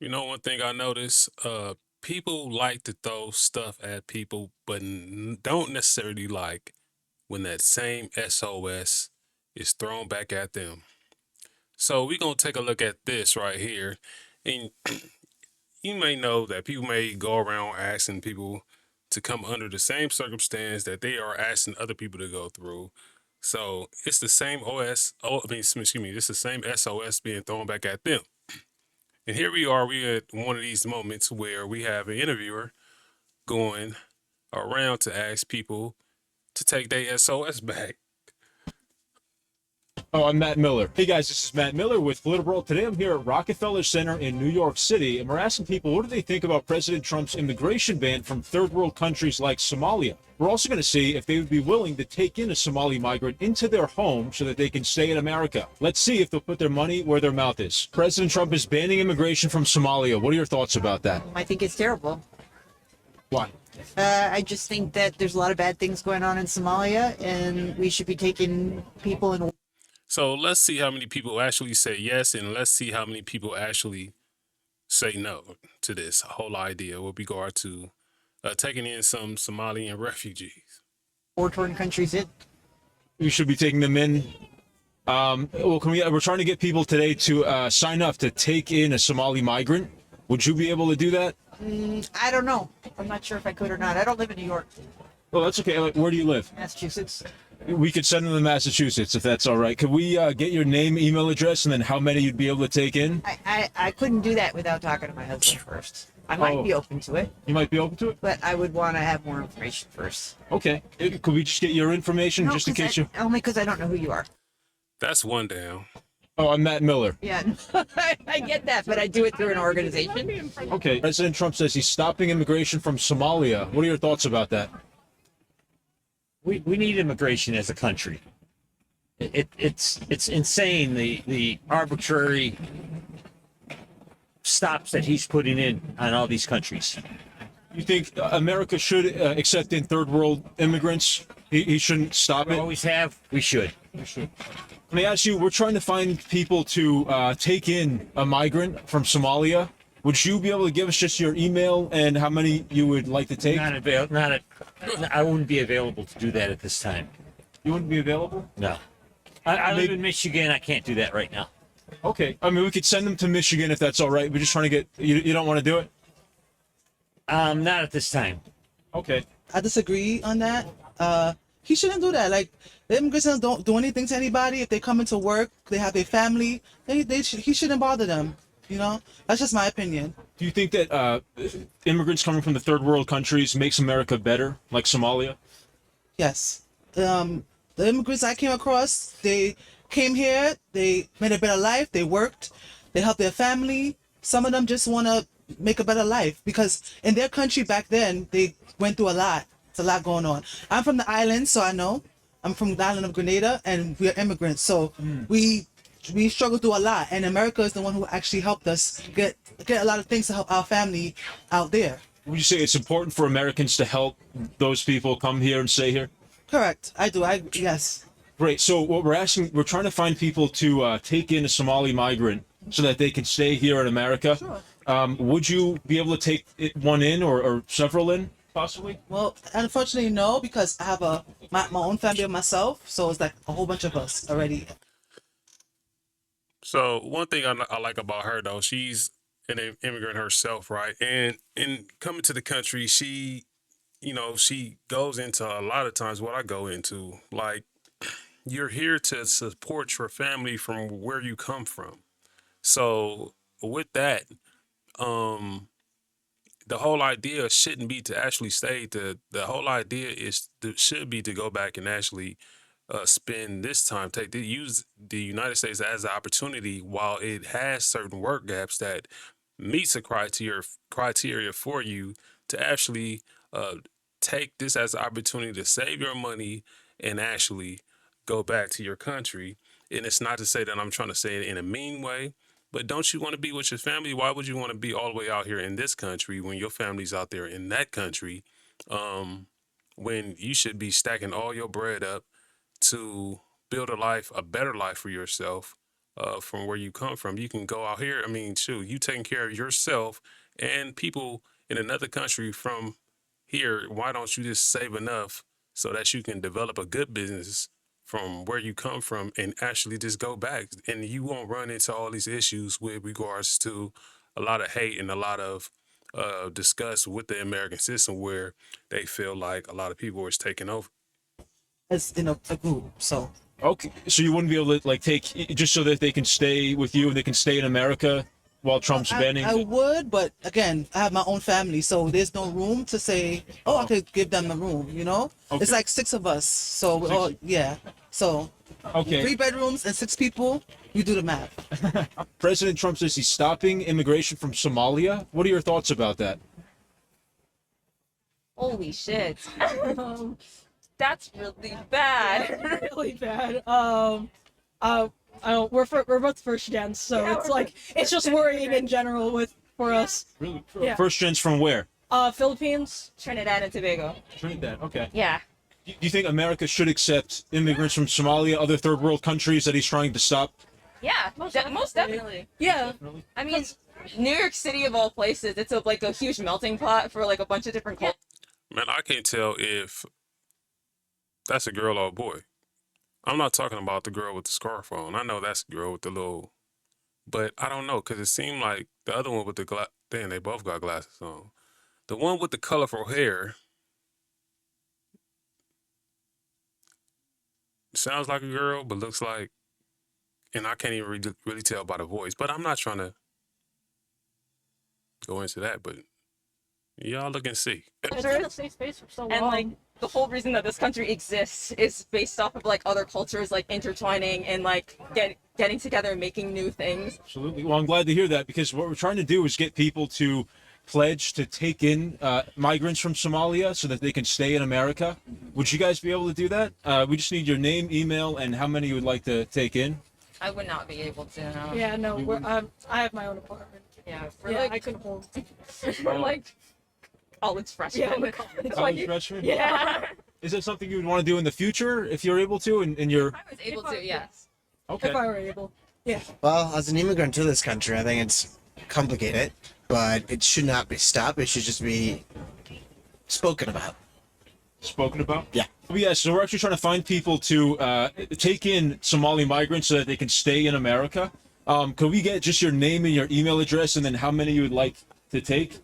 You know, one thing I notice, people like to throw stuff at people, but don't necessarily like when that same SOS is thrown back at them. So we're gonna take a look at this right here, and you may know that people may go around asking people to come under the same circumstance that they are asking other people to go through. So it's the same excuse me, it's the same SOS being thrown back at them. And here we are, we at one of these moments where we have an interviewer going around to ask people to take their SOS back. Oh, I'm Matt Miller. Hey guys, this is Matt Miller with Political. Today I'm here at Rockefeller Center in New York City, and we're asking people what do they think about President Trump's immigration ban from third world countries like Somalia. We're also going to see if they would be willing to take in a Somali migrant into their home so that they can stay in America. Let's see if they'll put their money where their mouth is. President Trump is banning immigration from Somalia. What are your thoughts about that? I think it's terrible. Why? I just think that there's a lot of bad things going on in Somalia, and we should be taking people in. So let's see how many people actually say yes, and let's see how many people actually say no to this whole idea with regard to taking in some Somalian refugees. War-torn countries in. We should be taking them in. We're trying to get people today to sign up to take in a Somali migrant. Would you be able to do that? I don't know. I'm not sure if I could or not. I don't live in New York, Well, that's okay. Where do you live? Massachusetts. We could send them to Massachusetts if that's all right. Could we get your name, email address, and then how many you'd be able to take in? I couldn't do that without talking to my husband first. I might be open to it, You might be open to it? but I would want to have more information first. Okay. Could we just get your information No, just in case you... only because I don't know who you are. That's one down. Oh, I'm Matt Miller. Yeah, I get that, but I do it through an organization. Okay. President Trump says he's stopping immigration from Somalia. What are your thoughts about that? We need immigration as a country. It's insane the arbitrary stops that he's putting in on all these countries. You think America should accept in third world immigrants? He shouldn't stop We it? always have. We should. Let me ask you, we're trying to find people to take in a migrant from Somalia. Would you be able to give us just your email and how many you would like to take? I wouldn't be available to do that at this time. You wouldn't be available? No. I live in Michigan. I can't do that right now. Okay. I mean, we could send them to Michigan if that's all right. We're just trying to get, you don't want to do it? Not at this time. Okay. I disagree on that. He shouldn't do that. Like, the immigrants don't do anything to anybody. If they come into work, they have their family. He shouldn't bother them. You know, that's just my opinion. Do you think that immigrants coming from the third world countries makes America better, like Somalia? Yes. The immigrants I came across, they came here. They made a better life. They worked. They helped their family. Some of them just want to make a better life because in their country back then they went through a lot. It's a lot going on. I'm from the island, so I know. I'm from the island of Grenada, and we're immigrants, so we struggled through a lot. And America is the one who actually helped us get a lot of things to help our family out there. Would you say it's important for Americans to help those people come here and stay here? Correct. I do. Yes. Great. So what we're trying to find people to take in a Somali migrant so that they can stay here in America. Sure. Would you be able to take one in or several in, possibly? Well, unfortunately, no, because I have my own family of myself, so it's like a whole bunch of us already. So one thing I like about her though, she's an immigrant herself, right? And in coming to the country, she goes into a lot of times what I go into, like you're here to support your family from where you come from. So with that, um, the whole idea shouldn't be to actually stay. The whole idea should be to go back and actually spend this time, use the United States as an opportunity while it has certain work gaps that meets a criteria for you to actually uh, take this as an opportunity to save your money and actually go back to your country. And it's not to say that I'm trying to say it in a mean way, but don't you want to be with your family? Why would you want to be all the way out here in this country when your family's out there in that country? Um, when you should be stacking all your bread up to build a better life for yourself, from where you come from. You can go out here. I mean, shoot, you taking care of yourself and people in another country from here. Why don't you just save enough so that you can develop a good business from where you come from and actually just go back, and you won't run into all these issues with regards to a lot of hate and a lot of disgust with the American system where they feel like a lot of people is taking over. As in a group. So Okay, so you wouldn't be able to like take just so that they can stay with you and they can stay in America while Trump's banning. I would, but again, I have my own family, so there's no room to say, oh, I could give them the room. You know, Okay. it's like 6 of us. So we're all, yeah. So Okay. 3 bedrooms and 6 people. You do the math. President Trump says he's stopping immigration from Somalia. What are your thoughts about that? Holy shit. That's really bad. Really bad. I don't. We're both first gens, so Yeah, it's we're like it's just worrying in general for us. Really? Yeah. First gens from where? Philippines. Trinidad and Tobago. Trinidad. Okay. Yeah. Do you think America should accept immigrants from Somalia, other third world countries that he's trying to stop? Yeah, most definitely. Yeah. I mean, New York City of all places, it's like a huge melting pot for like a bunch of different cultures. Man, I can't tell if that's a girl or a boy. I'm not talking about the girl with the scarf on. I know that's the girl with the little, but I don't know because it seemed like the other one with the damn, they both got glasses on. The one with the colorful hair sounds like a girl, but looks like, and I can't even really tell by the voice. But I'm not trying to go into that. But y'all look and see. It's been a safe space for so long. And like the whole reason that this country exists is based off of like other cultures like intertwining and like getting together and making new things. Absolutely. Well, I'm glad to hear that because what we're trying to do is get people to pledge to take in migrants from Somalia so that they can stay in America. Would you guys be able to do that? We just need your name, email, and how many you would like to take in. I would not be able to. No. Yeah, no, I have my own apartment. Yeah. Yeah, I couldn't hold. We're like college freshmen. Yeah, we're college. College freshmen? Yeah. Is that something you would want to do in the future if you're able to? And you're I was able to. Yes. okay. If I were able. Yeah. Well, as an immigrant to this country, I think it's complicated, but it should not be stopped. It should just be spoken about. Spoken about? Yeah. Well, yeah, so we're actually trying to find people to take in Somali migrants so that they can stay in America. Could we get just your name and your email address and then how many you would like to take?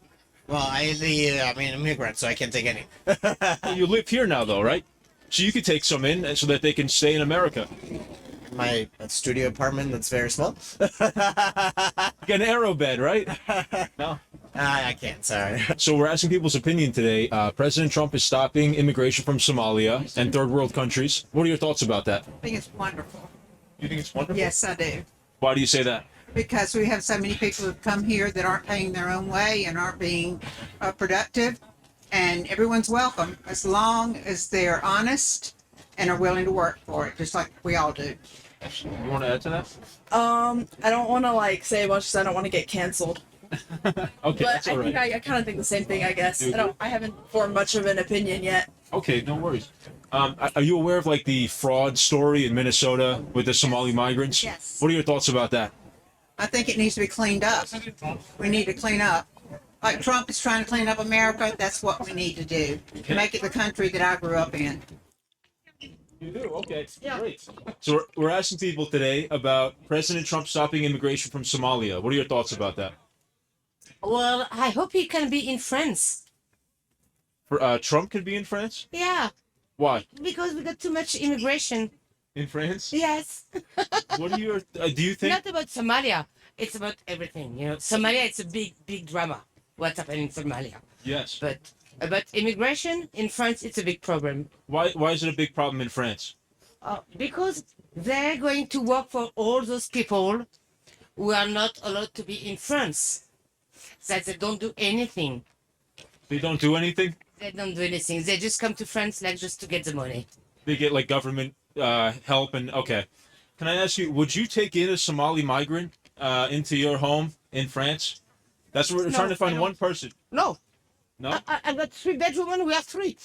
Well, I'm an immigrant, so I can't take any. Well, you live here now, though, right? So you could take some in so that they can stay in America. My studio apartment that's very small. You get an arrow bed, right? No. I can't, sorry. So we're asking people's opinion today. President Trump is stopping immigration from Somalia and third world countries. What are your thoughts about that? I think it's wonderful. You think it's wonderful? Yes, I do. Why do you say that? Because we have so many people who come here that aren't paying their own way and aren't being productive. And everyone's welcome as long as they're honest and are willing to work for it, just like we all do. You want to add to that? I don't want to like say much because I don't want to get canceled. Okay, But that's all I think right. I kind of think the same thing. I guess You I haven't formed much of an opinion yet. Okay, no worries. Are you aware of like the fraud story in Minnesota with the Somali migrants? Yes. What are your thoughts about that? I think it needs to be cleaned up. We need to clean up. Like Trump is trying to clean up America, that's what we need to do. Make it the country that I grew up in. You do? Okay, great. So we're asking people today about President Trump stopping immigration from Somalia. What are your thoughts about that? Well, I hope he can be in France. Trump could be in France? Yeah, Why? because we got too much immigration. In France? Yes. What are your? Do you think? Not about Somalia. It's about everything. You know, Somalia. It's a big drama. What's happening in Somalia? Yes. But about immigration in France, it's a big problem. Why is it a big problem in France? Because they're going to work for all those people who are not allowed to be in France. That they don't do anything. They don't do anything. They don't do anything. They just come to France like just to get the money. They get like government help and okay. Can I ask you? Would you take in a Somali migrant into your home in France? That's what we're trying to find one person. No. No. I got 3 bedrooms and we have 3.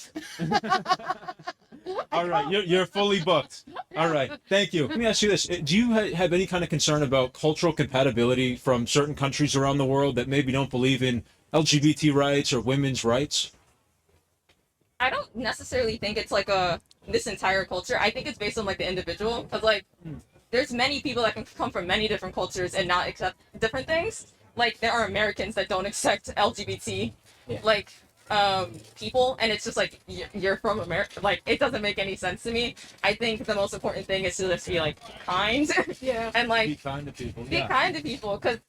All right, you're fully booked. All right, thank you. Let me ask you this: do you have any kind of concern about cultural compatibility from certain countries around the world that maybe don't believe in LGBT rights or women's rights? I don't necessarily think it's like a this entire culture. I think it's based on like the individual. Cause like there's many people that can come from many different cultures and not accept different things. Like there are Americans that don't accept LGBT like people, and it's just like you're from America. Like it doesn't make any sense to me. I think the most important thing is to just be like kind. Yeah. And like Be kind to people. be Yeah. kind to people because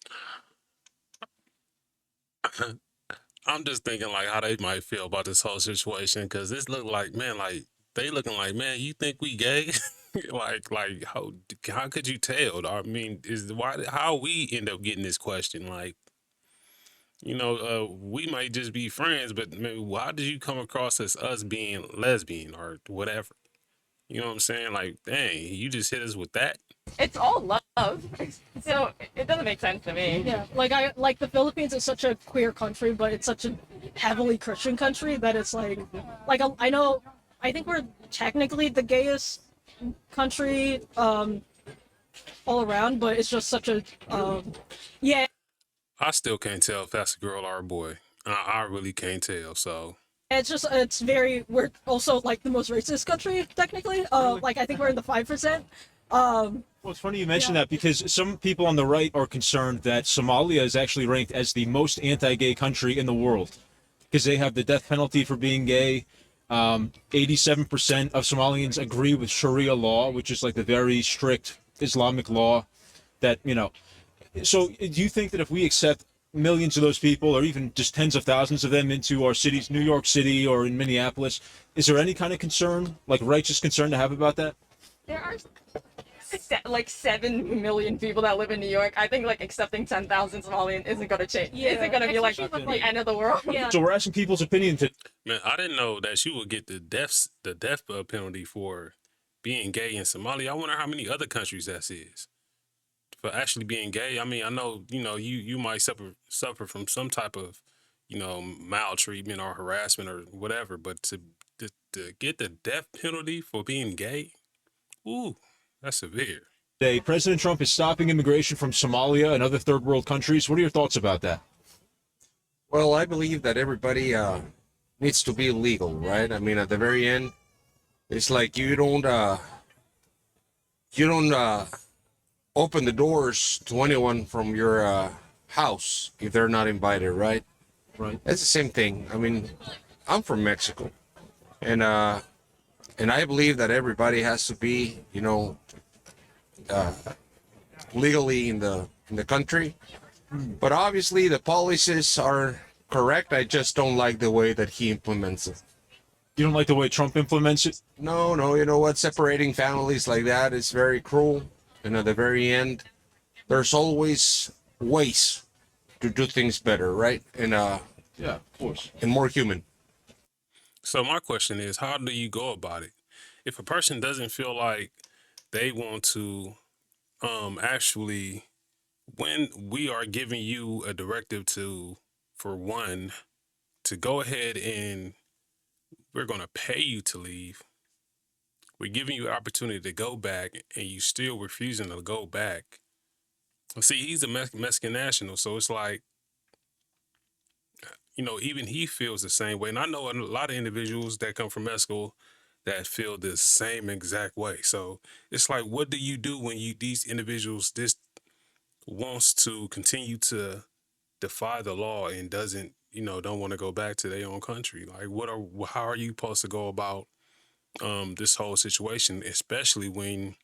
I'm just thinking like how they might feel about this whole situation because this look like man, like they looking like man. You think we gay? like how could you tell? I mean, is why how we end up getting this question? Like we might just be friends, but maybe why did you come across as us being lesbian or whatever? You know what I'm saying? Like, dang, you just hit us with that. it's all love. So it doesn't make sense to me. Yeah, like the Philippines is such a queer country, but it's such a heavily Christian country that it's I know, I think we're technically the gayest country all around, but it's just such a yeah. I still can't tell if that's a girl or a boy. I really can't tell. So We're also like the most racist country technically. Like I think we're in the 5%. Well, it's funny you mention that because some people on the right are concerned that Somalia is actually ranked as the most anti-gay country in the world because they have the death penalty for being gay. 87% of Somalians agree with Sharia law, which is like the very strict Islamic law that, So do you think that if we accept millions of those people or even just tens of thousands of them into our cities, New York City or in Minneapolis, is there any kind of concern, like righteous concern to have about that? There are like 7 million people that live in New York. I think like accepting 10,000 Somalian isn't gonna change. Yeah, isn't gonna be like the end of the world. Yeah. So we're asking people's opinion to. man, I didn't know that you would get the death penalty for being gay in Somalia. I wonder how many other countries that is for actually being gay. I mean, I know you might suffer from some type of maltreatment or harassment or whatever, but to get the death penalty for being gay, ooh, that's severe. Today, President Trump is stopping immigration from Somalia and other third world countries. What are your thoughts about that? Well, I believe that everybody needs to be legal, right? I mean, at the very end, it's like you don't open the doors to anyone from your house if they're not invited, right? Right. It's the same thing. I mean, I'm from Mexico, and I believe that everybody has to be, legally in the country. But obviously, the policies are correct. I just don't like the way that he implements it. You don't like the way Trump implements it? No, you know what? Separating families like that is very cruel. And at the very end, there's always ways to do things better, right? And yeah, of course. And more human. So my question is, how do you go about it? If a person doesn't feel like they want to actually, when we are giving you a directive to go ahead and we're going to pay you to leave, we're giving you an opportunity to go back and you still refusing to go back. See, he's a Mexican national, so it's like, even he feels the same way. And I know a lot of individuals that come from Mexico that feel the same exact way. So it's like, what do you do when these individuals just wants to continue to defy the law and doesn't, don't want to go back to their own country? Like, how are you supposed to go about this whole situation, especially when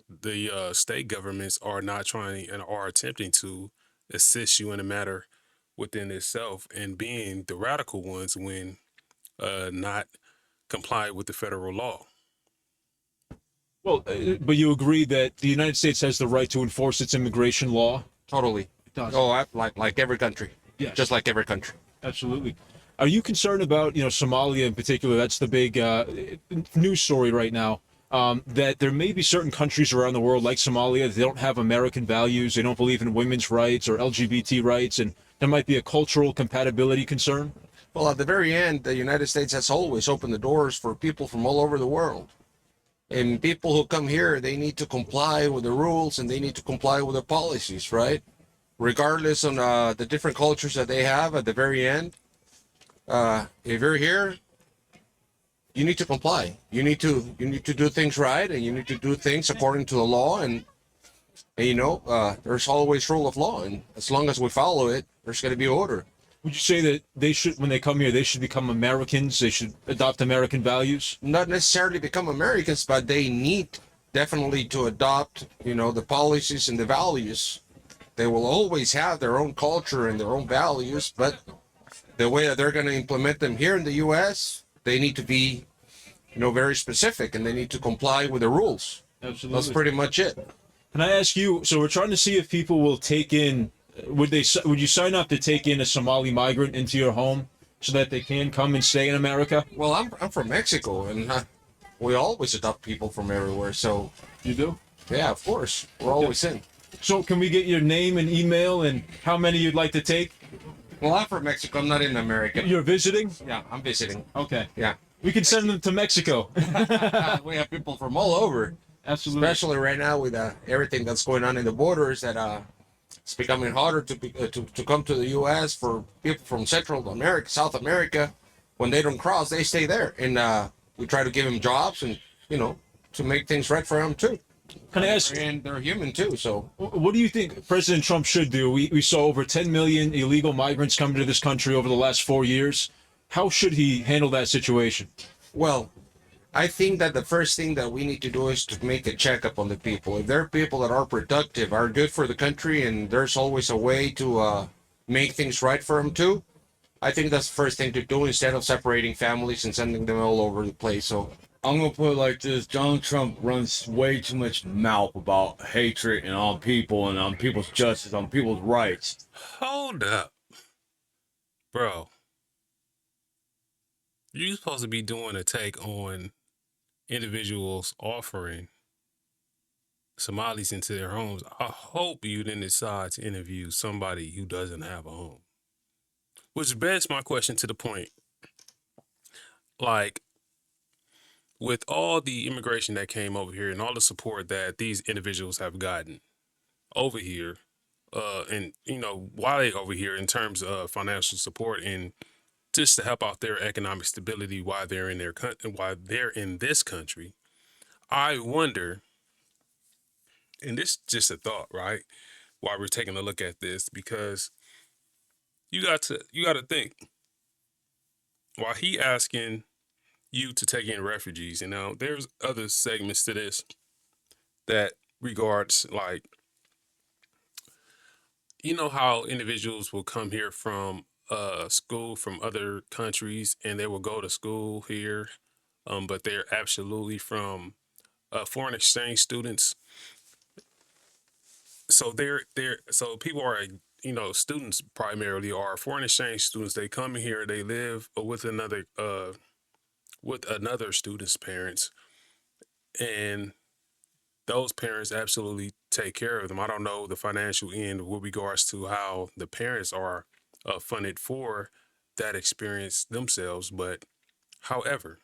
the state governments are not trying and are attempting to assist you in a matter within itself and being the radical ones when not complying with the federal law? Well, but you agree that the United States has the right to enforce its immigration law? Totally. It does. Oh, like every country. Yes. Just like every country. Absolutely. Are you concerned about, Somalia in particular? That's the big news story right now. That there may be certain countries around the world like Somalia, they don't have American values, they don't believe in women's rights or LGBT rights, and there might be a cultural compatibility concern? Well, at the very end, the United States has always opened the doors for people from all over the world. And people who come here, they need to comply with the rules and they need to comply with the policies, right? Regardless on the different cultures that they have at the very end. If you're here, you need to comply. You need to do things right, and you need to do things according to the law. And there's always rule of law, and as long as we follow it, there's going to be order. Would you say that they should, when they come here, they should become Americans? They should adopt American values? Not necessarily become Americans, but they need definitely to adopt, the policies and the values. They will always have their own culture and their own values, but the way that they're going to implement them here in the U.S., they need to be, very specific, and they need to comply with the rules. Absolutely. That's pretty much it. Can I ask you, so we're trying to see if people will take in, would you sign up to take in a Somali migrant into your home so that they can come and stay in America? Well, I'm from Mexico, and we always adopt people from everywhere, so. You do? Yeah, of course. We're always in. So can we get your name and email and how many you'd like to take? Well, I'm from Mexico. I'm not in America. You're visiting? Yeah, I'm visiting. Okay. Yeah. We can send them to Mexico. We have people from all over. Absolutely. Especially right now with everything that's going on in the borders, that it's becoming harder to come to the U.S. for people from Central America, South America. When they don't cross, they stay there, and we try to give them jobs and to make things right for them too. Can I ask? And they're human too, so. What do you think President Trump should do? We saw over 10 million illegal migrants come to this country over the last 4 years. How should he handle that situation? Well, I think that the first thing that we need to do is to make a checkup on the people. If there are people that are productive, are good for the country, and there's always a way to make things right for them too, I think that's the first thing to do instead of separating families and sending them all over the place. So I'm gonna put it like this: Donald Trump runs way too much mouth about hatred and on people and on people's justice, on people's rights. Hold up, bro. You're supposed to be doing a take on individuals offering Somalis into their homes. I hope you didn't decide to interview somebody who doesn't have a home. Which begs my question to the point. Like, with all the immigration that came over here and all the support that these individuals have gotten over here, and why they over here in terms of financial support and just to help out their economic stability while they're in this country, I wonder, and this is just a thought, right? While we're taking a look at this, because you got to think, while he asking you to take in refugees, there's other segments to this that regards, like, how individuals will come here from school from other countries and they will go to school here, but they're absolutely from foreign exchange students. So so people are, students primarily are foreign exchange students. They come in here, they live with another student's parents, and those parents absolutely take care of them. I don't know the financial end with regards to how the parents are funded for that experience themselves. But however,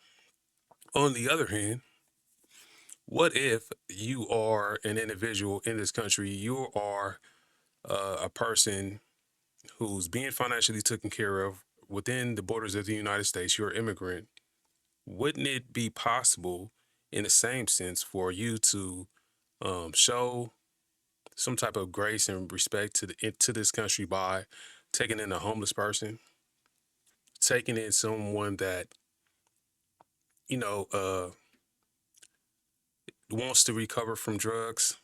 on the other hand, what if you are an individual in this country, you are a person who's being financially taken care of within the borders of the United States, you're an immigrant. Wouldn't it be possible in the same sense for you to show some type of grace and respect to this country by taking in a homeless person, taking in someone that wants to recover from drugs,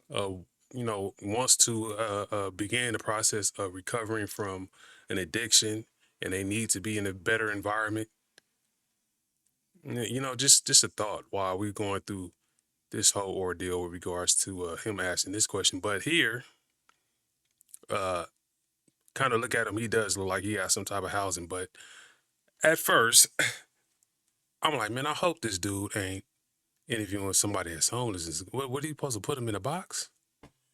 wants to begin the process of recovering from an addiction, and they need to be in a better environment. Just a thought while we're going through this whole ordeal with regards to him asking this question. But here, kind of look at him, he does look like he has some type of housing. But at first, I'm like, man, I hope this dude ain't interviewing somebody that's homeless. What are you supposed to put him in a box?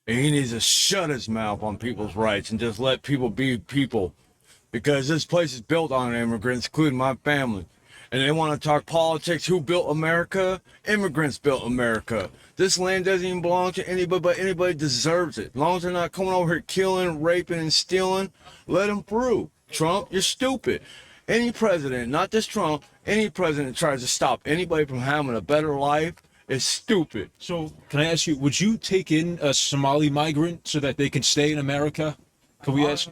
And he needs to shut his mouth on people's rights and just let people be people. because this place is built on immigrants, including my family. And they want to talk politics. Who built America? Immigrants built America. This land doesn't even belong to anybody, but anybody deserves it. As long as they're not coming over here killing, raping, and stealing, let them through. Trump, you're stupid. Any president, not just Trump, any president tries to stop anybody from having a better life is stupid. So, can I ask you, would you take in a Somali migrant so that they can stay in America? Can we ask?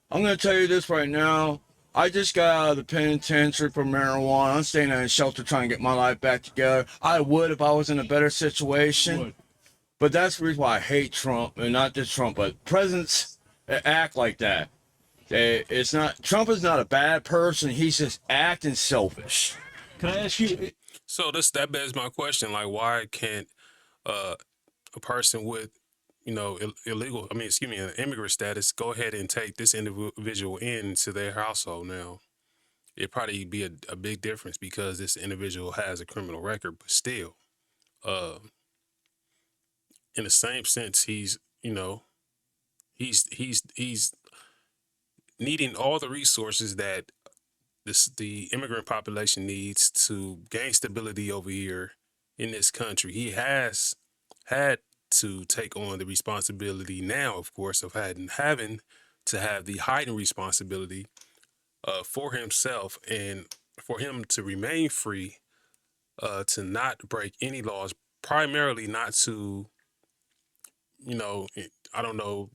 I'm going to tell you this right now. I just got out of the penitentiary for marijuana. I'm staying in a shelter trying to get my life back together. I would if I was in a better situation. But that's the reason why I hate Trump, and not just Trump, but presidents that act like that. It's not Trump is not a bad person. He's just acting selfish. Can I ask you? So that begs my question: like, why can't a person with illegal, I mean, excuse me, an immigrant status, go ahead and take this individual into their household now? It'd probably be a big difference because this individual has a criminal record, but still, uh, in the same sense, he's needing all the resources that the immigrant population needs to gain stability over here in this country. He has had to take on the responsibility now, of course, of having to have the heightened responsibility for himself and for him to remain free, to not break any laws, primarily not to, I don't know,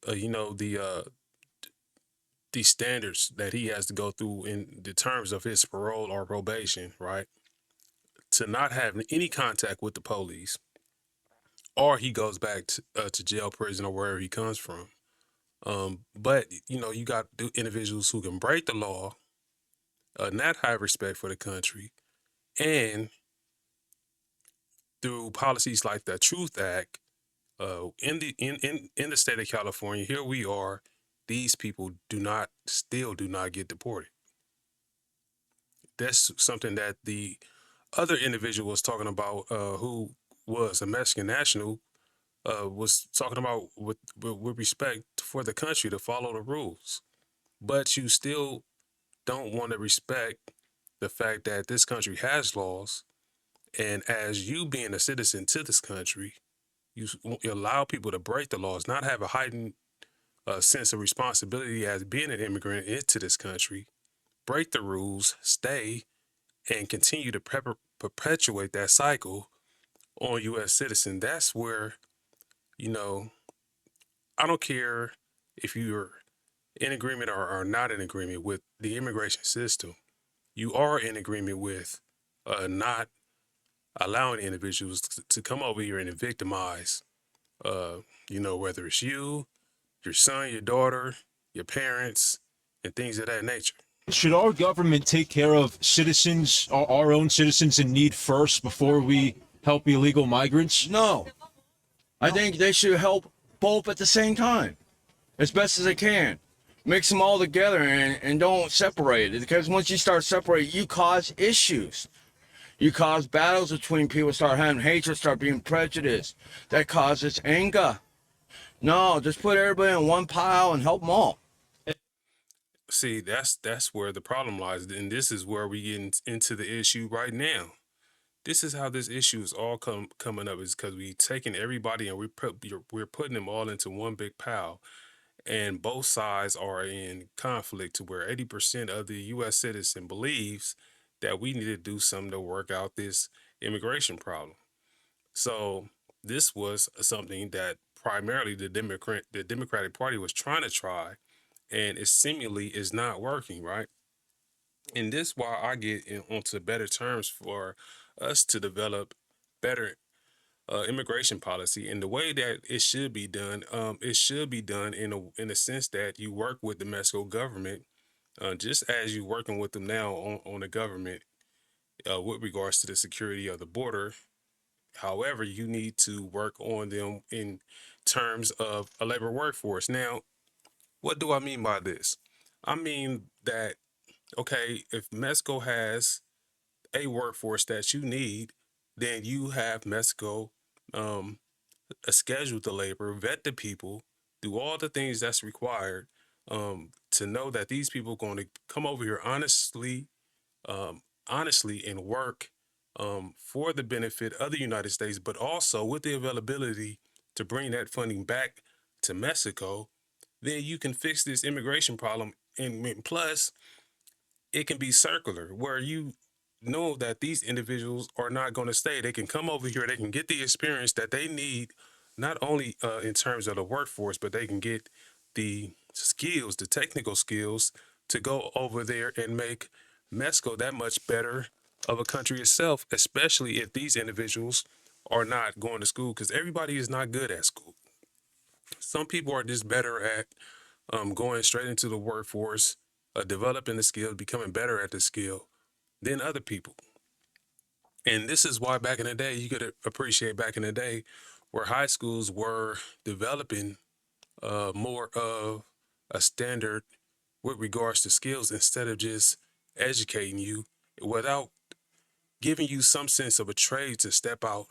you know, the standards that he has to go through in the terms of his parole or probation, right? To not have any contact with the police, or he goes back to jail, prison, or wherever he comes from. But you got individuals who can break the law, not have respect for the country, and through policies like the Truth Act, in the state of California, here we are. These people still do not get deported. That's something that the other individual was talking about, who was a Mexican national, was talking about with respect for the country to follow the rules. But you still don't want to respect the fact that this country has laws, and as you being a citizen to this country, you allow people to break the laws, not have a heightened sense of responsibility as being an immigrant into this country, break the rules, stay, and continue to perpetuate that cycle on U.S. citizen. That's where, you know, I don't care if you're in agreement or not in agreement with the immigration system. You are in agreement with not allowing individuals to come over here and victimize, whether it's you, your son, your daughter, your parents, and things of that nature. Should our government take care of citizens, our own citizens in need first before we help illegal migrants? No. I think they should help both at the same time, as best as they can. Mix them all together and don't separate it, because once you start separating, you cause issues. You cause battles between people, start having hatred, start being prejudiced. That causes anger. No, just put everybody in one pile and help them all. See, that's where the problem lies, and this is where we get into the issue right now. This is how this issue is all coming up, is because we taking everybody and we're putting them all into one big pile, and both sides are in conflict to where 80% of the U.S. citizen believes that we need to do something to work out this immigration problem. So this was something that primarily the Democratic Party was trying to try, and it seemingly is not working, right? And this why I get onto better terms for us to develop better immigration policy, and the way that it should be done. It should be done in a sense that you work with the Mexico government, just as you working with them now on the government, with regards to the security of the border. However, you need to work on them in terms of a labor workforce. Now, what do I mean by this? I mean that, okay, if Mexico has a workforce that you need, then you have Mexico schedule the labor, vet the people, do all the things that's required to know that these people going to come over here honestly and work for the benefit of the United States, but also with the availability to bring that funding back to Mexico, then you can fix this immigration problem. And plus, it can be circular where you know that these individuals are not going to stay. They can come over here, they can get the experience that they need, not only in terms of the workforce, but they can get the skills, the technical skills to go over there and make Mexico that much better of a country itself, especially if these individuals are not going to school, because everybody is not good at school. Some people are just better at going straight into the workforce, developing the skill, becoming better at the skill than other people. And this is why back in the day, you could appreciate back in the day where high schools were developing more of a standard with regards to skills instead of just educating you without giving you some sense of a trade to step out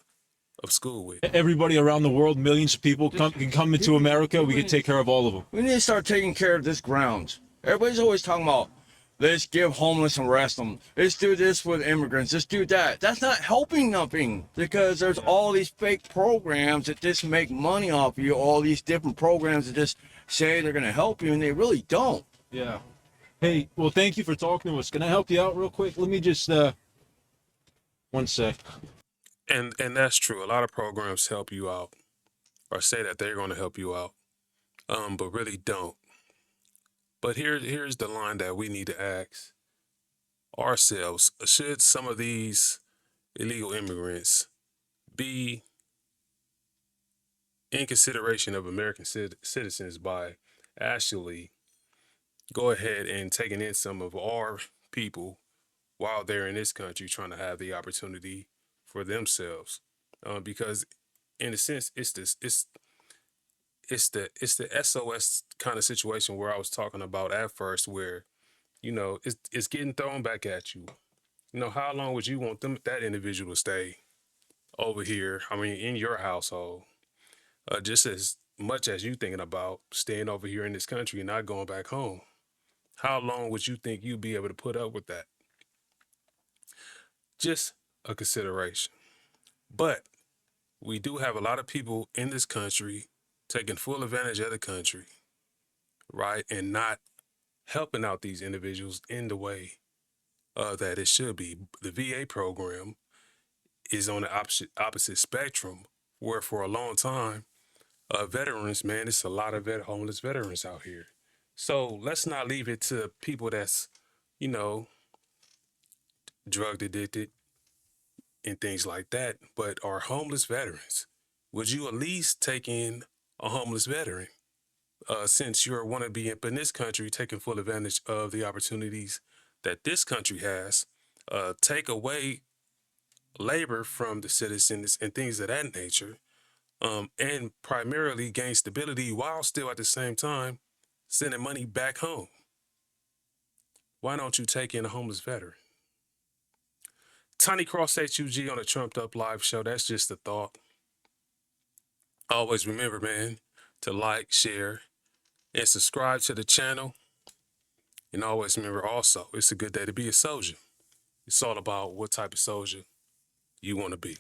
of school with. Everybody around the world, millions of people can come into America. We can take care of all of them. We need to start taking care of this ground. Everybody's always talking about, let's give homeless and arrest them. Let's do this with immigrants. Let's do that. That's not helping nothing because there's all these fake programs that just make money off of you. All these different programs that just say they're going to help you and they really don't. Yeah. Hey, well, thank you for talking to us. Can I help you out real quick? Let me just, one sec. And that's true. A lot of programs help you out or say that they're going to help you out, but really don't. But here's the line that we need to ask ourselves. Should some of these illegal immigrants be in consideration of American citizens by actually go ahead and taking in some of our people while they're in this country trying to have the opportunity for themselves? Because in a sense, it's the SOS kind of situation where I was talking about at first, where it's getting thrown back at you. How long would you want that individual to stay over here? I mean, in your household, just as much as you thinking about staying over here in this country and not going back home. How long would you think you'd be able to put up with that? Just a consideration. But we do have a lot of people in this country taking full advantage of the country, right? And not helping out these individuals in the way that it should be. The VA program is on the opposite spectrum, where for a long time, veterans, man, it's a lot of homeless veterans out here. So let's not leave it to people that's, you know, drug addicted and things like that, but are homeless veterans. Would you at least take in a homeless veteran? Since you're want to be up in this country, taking full advantage of the opportunities that this country has, take away labor from the citizens and things of that nature, and primarily gain stability while still at the same time sending money back home. Why don't you take in a homeless veteran? Tiny Cross-H.U.G on a Trumped Up Live show. That's just a thought. Always remember, man, to like, share, and subscribe to the channel. And always remember also, it's a good day to be a soldier. It's all about what type of soldier you want to be.